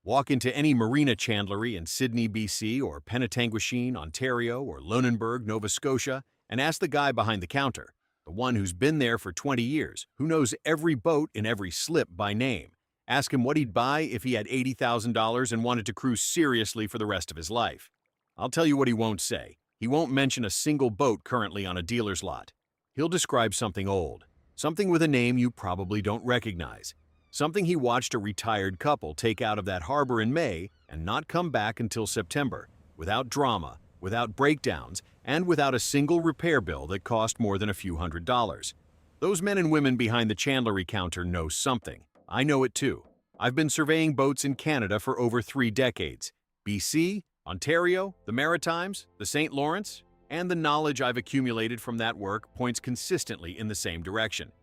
Walk into any marina chandlery in Sydney, BC, or Penetanguishene, Ontario, or Lunenburg, Nova Scotia, and ask the guy behind the counter, the one who's been there for 20 years, who knows every boat in every slip by name. Ask him what he'd buy if he had $80,000 and wanted to cruise seriously for the rest of his life. I'll tell you what he won't say. He won't mention a single boat currently on a dealer's lot. He'll describe something old, something with a name you probably don't recognize, something he watched a retired couple take out of that harbor in May and not come back until September, without drama, without breakdowns, and without a single repair bill that cost more than a few $100s. Those men and women behind the chandlery counter know something. I know it too. I've been surveying boats in Canada for over 3 decades. BC, Ontario, the Maritimes, the St. Lawrence, and the knowledge I've accumulated from that work points consistently in the same direction.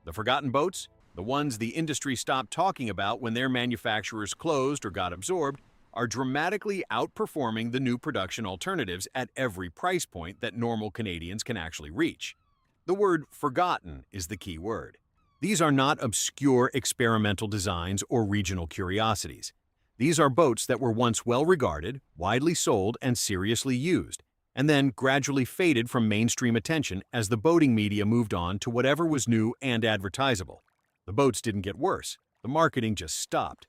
The forgotten boats, the ones the industry stopped talking about when their manufacturers closed or got absorbed, are dramatically outperforming the new production alternatives at every price point that normal Canadians can actually reach. The word forgotten is the key word. These are not obscure experimental designs or regional curiosities. These are boats that were once well regarded, widely sold, and seriously used, and then gradually faded from mainstream attention as the boating media moved on to whatever was new and advertisable. The boats didn't get worse. The marketing just stopped.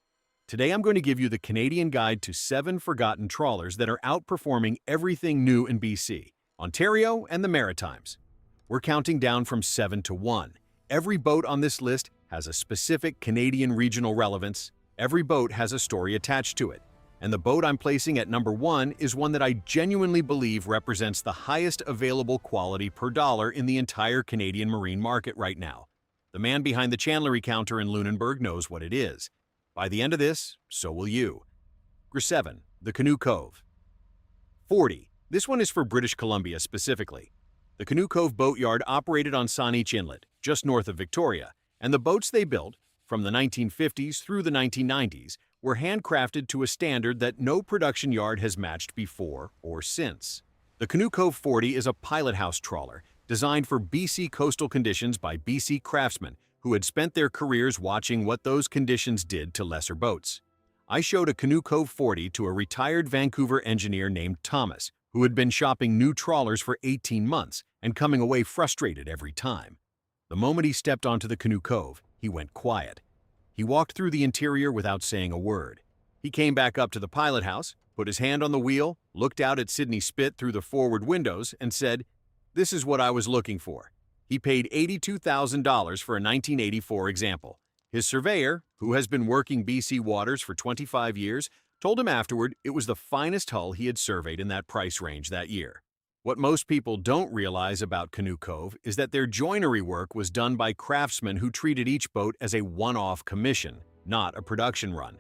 Today I'm going to give you the Canadian guide to 7 forgotten trawlers that are outperforming everything new in BC, Ontario, and the Maritimes. We're counting down from 7 to 1. Every boat on this list has a specific Canadian regional relevance. Every boat has a story attached to it. And the boat I'm placing at number 1 is one that I genuinely believe represents the highest available quality per dollar in the entire Canadian marine market right now. The man behind the chandlery counter in Lunenburg knows what it is. By the end of this, so will you. 7. The Canoe Cove. 40. This one is for British Columbia specifically. The Canoe Cove Boatyard operated on Saanich Inlet, just north of Victoria, and the boats they built, from the 1950s through the 1990s, were handcrafted to a standard that no production yard has matched before or since. The Canoe Cove 40 is a pilot house trawler designed for BC coastal conditions by BC craftsmen who had spent their careers watching what those conditions did to lesser boats. I showed a Canoe Cove 40 to a retired Vancouver engineer named Thomas, who had been shopping new trawlers for 18 months and coming away frustrated every time. The moment he stepped onto the Canoe Cove, he went quiet. He walked through the interior without saying a word. He came back up to the pilot house, put his hand on the wheel, looked out at Sydney Spit through the forward windows, and said, "This is what I was looking for." He paid $82,000 for a 1984 example. His surveyor, who has been working BC waters for 25 years, told him afterward it was the finest hull he had surveyed in that price range that year. What most people don't realize about Canoe Cove is that their joinery work was done by craftsmen who treated each boat as a one-off commission, not a production run.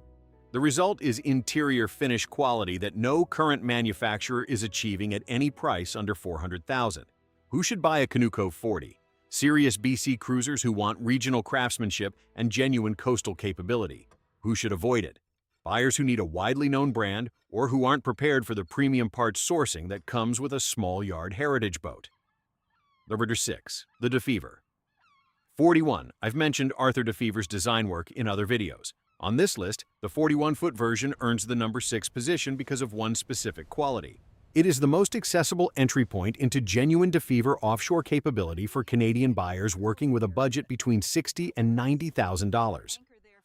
The result is interior finish quality that no current manufacturer is achieving at any price under $400,000. Who should buy a Canoe Cove 40? Serious BC cruisers who want regional craftsmanship and genuine coastal capability. Who should avoid it? Buyers who need a widely known brand or who aren't prepared for the premium parts sourcing that comes with a small yard heritage boat. Number 6. The DeFever. 41. I've mentioned Arthur DeFever's design work in other videos. On this list, the 41-foot version earns the number 6 position because of one specific quality. It is the most accessible entry point into genuine DeFever offshore capability for Canadian buyers working with a budget between $60,000 and $90,000.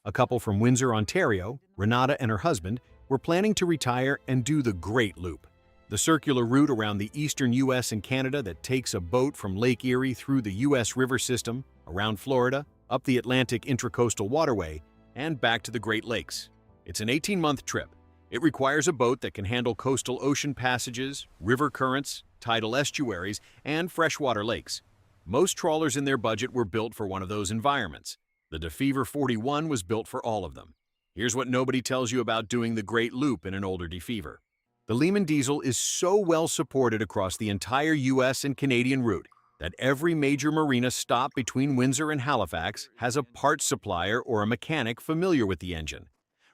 A couple from Windsor, Ontario, Renata and her husband, were planning to retire and do the Great Loop, the circular route around the eastern U.S. and Canada that takes a boat from Lake Erie through the U.S. river system, around Florida, up the Atlantic Intracoastal Waterway, and back to the Great Lakes. It's an 18-month trip. It requires a boat that can handle coastal ocean passages, river currents, tidal estuaries, and freshwater lakes. Most trawlers in their budget were built for one of those environments. The DeFever 41 was built for all of them. Here's what nobody tells you about doing the Great Loop in an older DeFever. The Lehman diesel is so well supported across the entire U.S. and Canadian route that every major marina stop between Windsor and Halifax has a parts supplier or a mechanic familiar with the engine.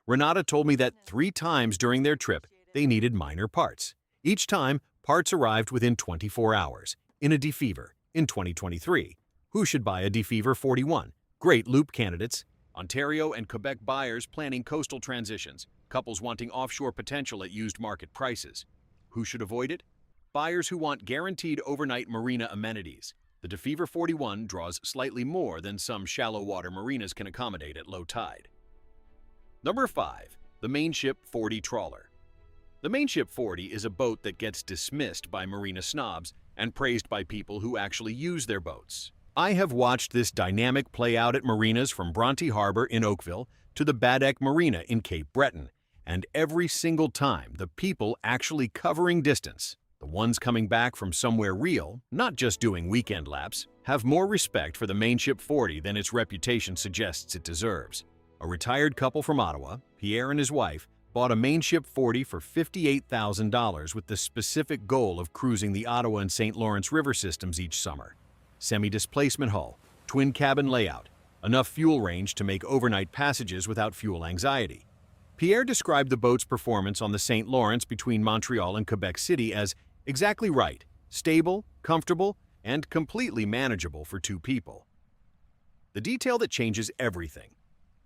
Renata told me that 3 times during their trip, they needed minor parts. Each time, parts arrived within 24 hours. In a DeFever, in 2023. Who should buy a DeFever 41? Great Loop candidates. Ontario and Quebec buyers planning coastal transitions. couples wanting offshore potential at used market prices. Who should avoid it? Buyers who want guaranteed overnight marina amenities. The DeFever 41 draws slightly more than some shallow water marinas can accommodate at low tide. Number 5. The Mainship 40 Trawler. The Mainship 40 is a boat that gets dismissed by marina snobs and praised by people who actually use their boats. I have watched this dynamic play out at marinas from Bronte Harbor in Oakville to the Baddeck Marina in Cape Breton, and every single time the people actually covering distance, the ones coming back from somewhere real, not just doing weekend laps, have more respect for the Mainship 40 than its reputation suggests it deserves. A retired couple from Ottawa, Pierre and his wife, bought a Mainship 40 for $58,000 with the specific goal of cruising the Ottawa and St. Lawrence River systems each summer. Semi-displacement hull, twin cabin layout, enough fuel range to make overnight passages without fuel anxiety. Pierre described the boat's performance on the St. Lawrence between Montreal and Quebec City as exactly right, stable, comfortable, and completely manageable for two people. The detail that changes everything.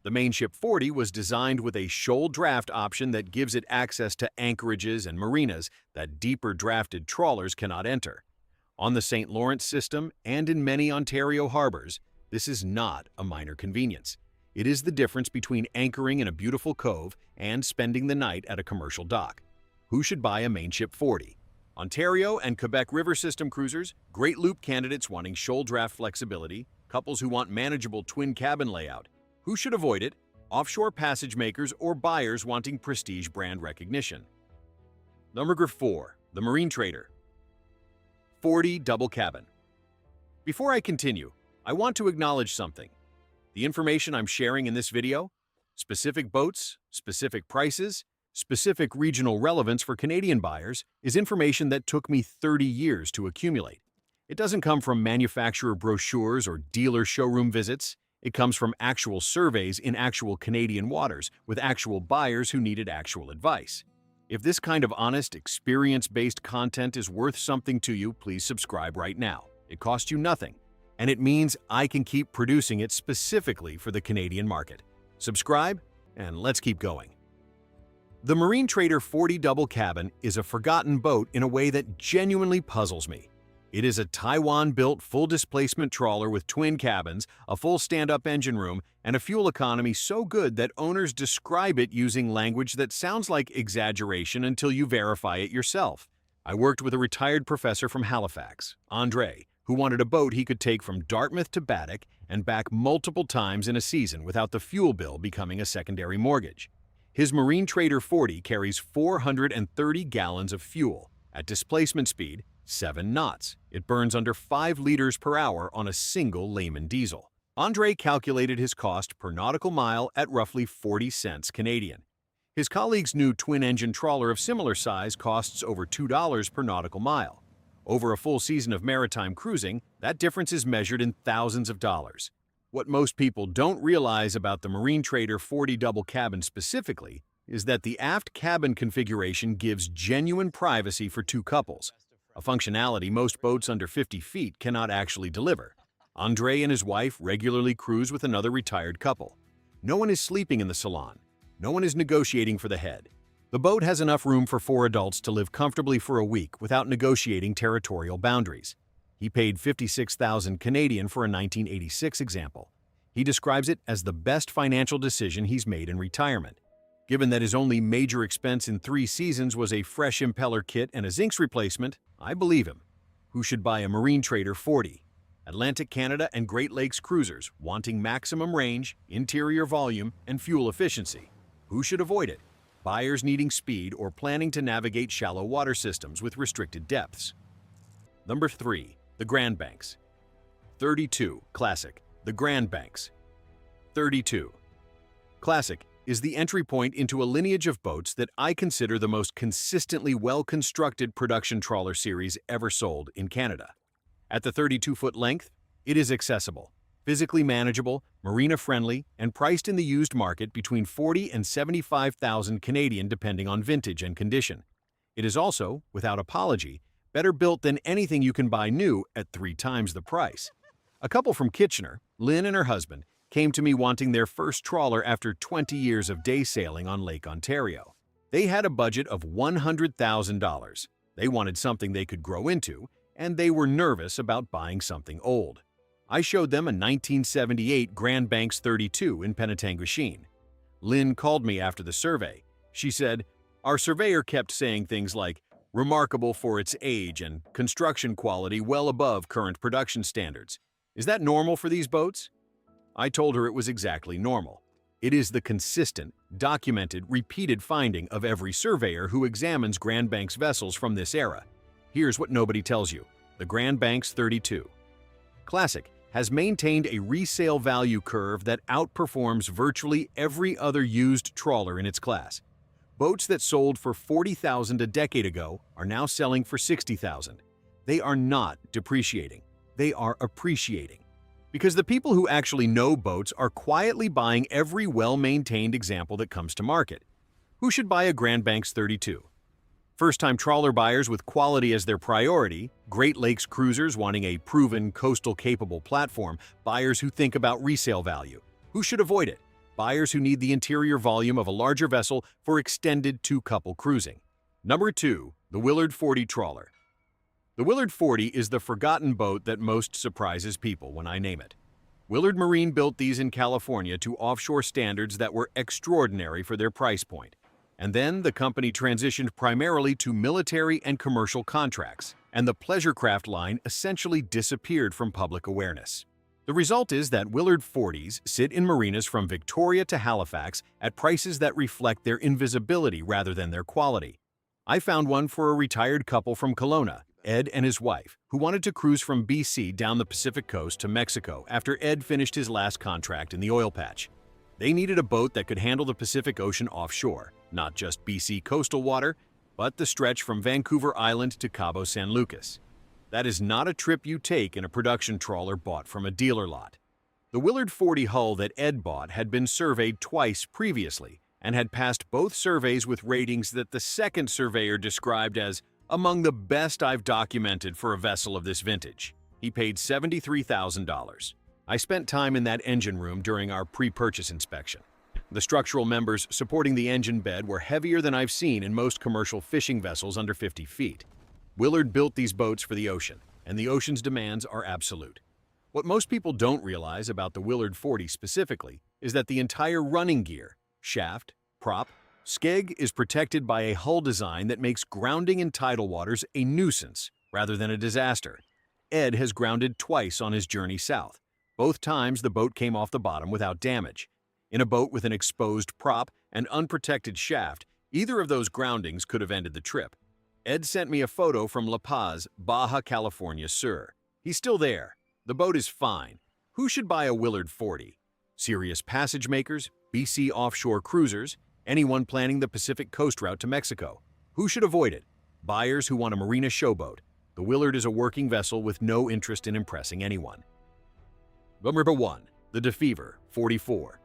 The Mainship 40 was designed with a shoal draft option that gives it access to anchorages and marinas that deeper drafted trawlers cannot enter. On the St. Lawrence system and in many Ontario harbors, this is not a minor convenience. It is the difference between anchoring in a beautiful cove and spending the night at a commercial dock. Who should buy a Mainship 40? Ontario and Quebec River System cruisers, Great Loop candidates wanting shoal draft flexibility, couples who want manageable twin cabin layout. Who should avoid it? Offshore passage makers or buyers wanting prestige brand recognition. Number 4. The Marine Trader 40 Double Cabin. Before I continue, I want to acknowledge something. The information I'm sharing in this video, specific boats, specific prices, specific regional relevance for Canadian buyers, is information that took me 30 years to accumulate. It doesn't come from manufacturer brochures or dealer showroom visits. It comes from actual surveys in actual Canadian waters with actual buyers who needed actual advice. If this kind of honest, experience-based content is worth something to you, please subscribe right now. It costs you nothing, and it means I can keep producing it specifically for the Canadian market. Subscribe, and let's keep going. The Marine Trader 40 Double Cabin is a forgotten boat in a way that genuinely puzzles me. It is a Taiwan-built full-displacement trawler with twin cabins, a full stand-up engine room, and a fuel economy so good that owners describe it using language that sounds like exaggeration until you verify it yourself. I worked with a retired professor from Halifax, Andre, who wanted a boat he could take from Dartmouth to Baddeck and back multiple times in a season without the fuel bill becoming a secondary mortgage. His Marine Trader 40 carries 430 gallons of fuel at displacement speed 7 knots. It burns under 5 liters per hour on a single layman diesel. Andre calculated his cost per nautical mile at roughly 40 cents Canadian. His colleague's new twin-engine trawler of similar size costs over $2 per nautical mile. Over a full season of maritime cruising, that difference is measured in thousands of dollars. What most people don't realize about the Marine Trader 40 Double Cabin specifically is that the aft cabin configuration gives genuine privacy for two couples, a functionality most boats under 50 feet cannot actually deliver. Andre and his wife regularly cruise with another retired couple. No one is sleeping in the salon. No one is negotiating for the head. The boat has enough room for 4 adults to live comfortably for a week without negotiating territorial boundaries. He paid 56,000 Canadian for a 1986 example. He describes it as the best financial decision he's made in retirement. Given that his only major expense in 3 seasons was a fresh impeller kit and a zincs replacement, I believe him. Who should buy a Marine Trader 40? Atlantic Canada and Great Lakes cruisers wanting maximum range, interior volume, and fuel efficiency. Who should avoid it? Buyers needing speed or planning to navigate shallow water systems with restricted depths. Number 3. The Grand Banks. 32. Classic. The Grand Banks. 32. Classic is the entry point into a lineage of boats that I consider the most consistently well-constructed production trawler series ever sold in Canada. At the 32-foot length, it is accessible, physically manageable, marina-friendly, and priced in the used market between 40 and 75,000 Canadian depending on vintage and condition. It is also, without apology, better built than anything you can buy new at 3 times the price. A couple from Kitchener, Lynn and her husband, came to me wanting their first trawler after 20 years of day sailing on Lake Ontario. They had a budget of $100,000. They wanted something they could grow into, and they were nervous about buying something old. I showed them a 1978 Grand Banks 32 in Penetanguishene. Lynn called me after the survey. She said, "Our surveyor kept saying things like, remarkable for its age and construction quality well above current production standards. Is that normal for these boats?" I told her it was exactly normal. It is the consistent, documented, repeated finding of every surveyor who examines Grand Banks vessels from this era. Here's what nobody tells you. The Grand Banks 32. Classic has maintained a resale value curve that outperforms virtually every other used trawler in its class. Boats that sold for $40,000 a decade ago are now selling for $60,000. They are not depreciating. They are appreciating. Because the people who actually know boats are quietly buying every well-maintained example that comes to market. Who should buy a Grand Banks 32? First-time trawler buyers with quality as their priority, Great Lakes cruisers wanting a proven, coastal-capable platform, buyers who think about resale value. Who should avoid it? Buyers who need the interior volume of a larger vessel for extended two-couple cruising. Number 2. The Willard 40 Trawler. The Willard 40 is the forgotten boat that most surprises people when I name it. Willard Marine built these in California to offshore standards that were extraordinary for their price point. And then the company transitioned primarily to military and commercial contracts, and the pleasure craft line essentially disappeared from public awareness. The result is that Willard 40s sit in marinas from Victoria to Halifax at prices that reflect their invisibility rather than their quality. I found one for a retired couple from Kelowna, Ed and his wife, who wanted to cruise from BC down the Pacific coast to Mexico after Ed finished his last contract in the oil patch. They needed a boat that could handle the Pacific Ocean offshore, not just BC coastal water, but the stretch from Vancouver Island to Cabo San Lucas. That is not a trip you take in a production trawler bought from a dealer lot. The Willard 40 hull that Ed bought had been surveyed twice previously and had passed both surveys with ratings that the second surveyor described as among the best I've documented for a vessel of this vintage. He paid $73,000. I spent time in that engine room during our pre-purchase inspection. The structural members supporting the engine bed were heavier than I've seen in most commercial fishing vessels under 50 feet. Willard built these boats for the ocean, and the ocean's demands are absolute. What most people don't realize about the Willard 40 specifically is that the entire running gear, shaft, prop, skeg is protected by a hull design that makes grounding in tidal waters a nuisance rather than a disaster. Ed has grounded twice on his journey south. Both times the boat came off the bottom without damage. In a boat with an exposed prop and unprotected shaft, either of those groundings could have ended the trip. Ed sent me a photo from La Paz, Baja California Sur. He's still there. The boat is fine. Who should buy a Willard 40? Serious passage makers, BC offshore cruisers, anyone planning the Pacific coast route to Mexico. Who should avoid it? Buyers who want a marina showboat. The Willard is a working vessel with no interest in impressing anyone. Number 1. The DeFever 44.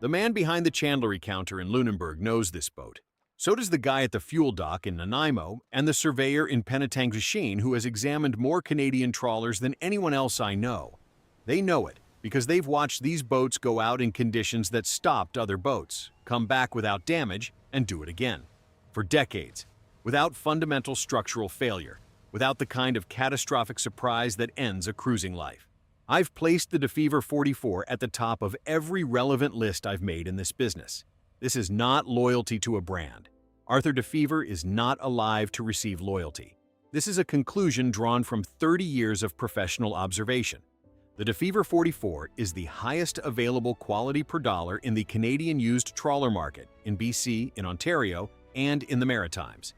The man behind the chandlery counter in Lunenburg knows this boat. So does the guy at the fuel dock in Nanaimo and the surveyor in Penetanguishene who has examined more Canadian trawlers than anyone else I know. They know it because they've watched these boats go out in conditions that stopped other boats, come back without damage, and do it again. For decades, without fundamental structural failure, without the kind of catastrophic surprise that ends a cruising life. I've placed the DeFever 44 at the top of every relevant list I've made in this business. This is not loyalty to a brand. Arthur DeFever is not alive to receive loyalty. This is a conclusion drawn from 30 years of professional observation. The DeFever 44 is the highest available quality per dollar in the Canadian used trawler market in BC, in Ontario, and in the Maritimes.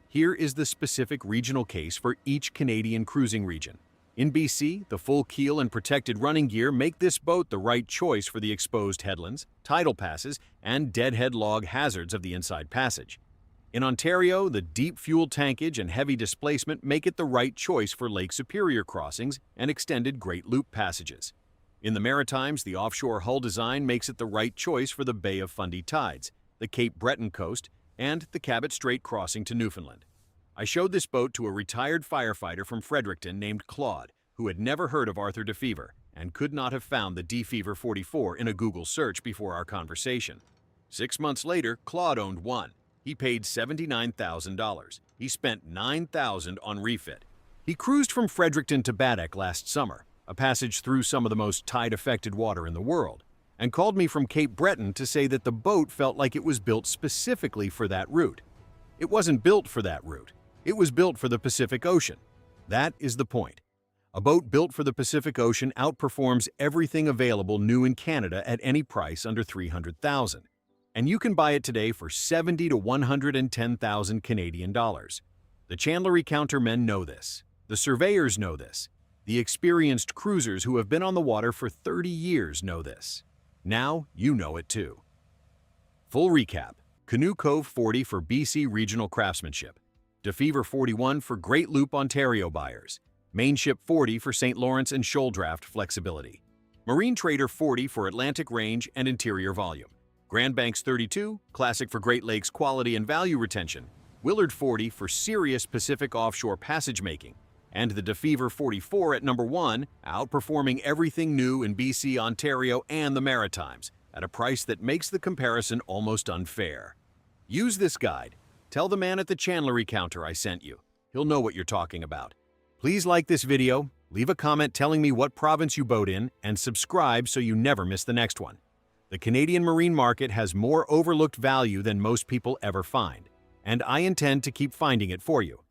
Here is the specific regional case for each Canadian cruising region. In BC, the full keel and protected running gear make this boat the right choice for the exposed headlands, tidal passes, and deadhead log hazards of the inside passage. In Ontario, the deep fuel tankage and heavy displacement make it the right choice for Lake Superior crossings and extended Great Loop passages. In the Maritimes, the offshore hull design makes it the right choice for the Bay of Fundy tides, the Cape Breton coast, and the Cabot Strait crossing to Newfoundland. I showed this boat to a retired firefighter from Fredericton named Claude, who had never heard of Arthur DeFever, and could not have found the D-Fever 44 in a Google search before our conversation. 6 months later, Claude owned one. He paid $79,000. He spent $9,000 on refit. He cruised from Fredericton to Baddeck last summer, a passage through some of the most tide-affected water in the world, and called me from Cape Breton to say that the boat felt like it was built specifically for that route. It wasn't built for that route. It was built for the Pacific Ocean. That is the point. A boat built for the Pacific Ocean outperforms everything available new in Canada at any price under $300,000. And you can buy it today for $70,000 to $110,000 Canadian dollars. The chandlery countermen know this. The surveyors know this. The experienced cruisers who have been on the water for 30 years know this. Now you know it too. Full recap. Canoe Cove 40 for BC regional craftsmanship. DeFever 41 for Great Loop, Ontario buyers. Mainship 40 for St. Lawrence and shoal draft flexibility. Marine Trader 40 for Atlantic range and interior volume. Grand Banks 32, classic for Great Lakes quality and value retention. Willard 40 for serious Pacific offshore passage making. And the DeFever 44 at number 1, outperforming everything new in BC, Ontario, and the Maritimes, at a price that makes the comparison almost unfair. Use this guide. Tell the man at the chandlery counter I sent you. He'll know what you're talking about. Please like this video, leave a comment telling me what province you boat in, and subscribe so you never miss the next one. The Canadian marine market has more overlooked value than most people ever find, and I intend to keep finding it for you.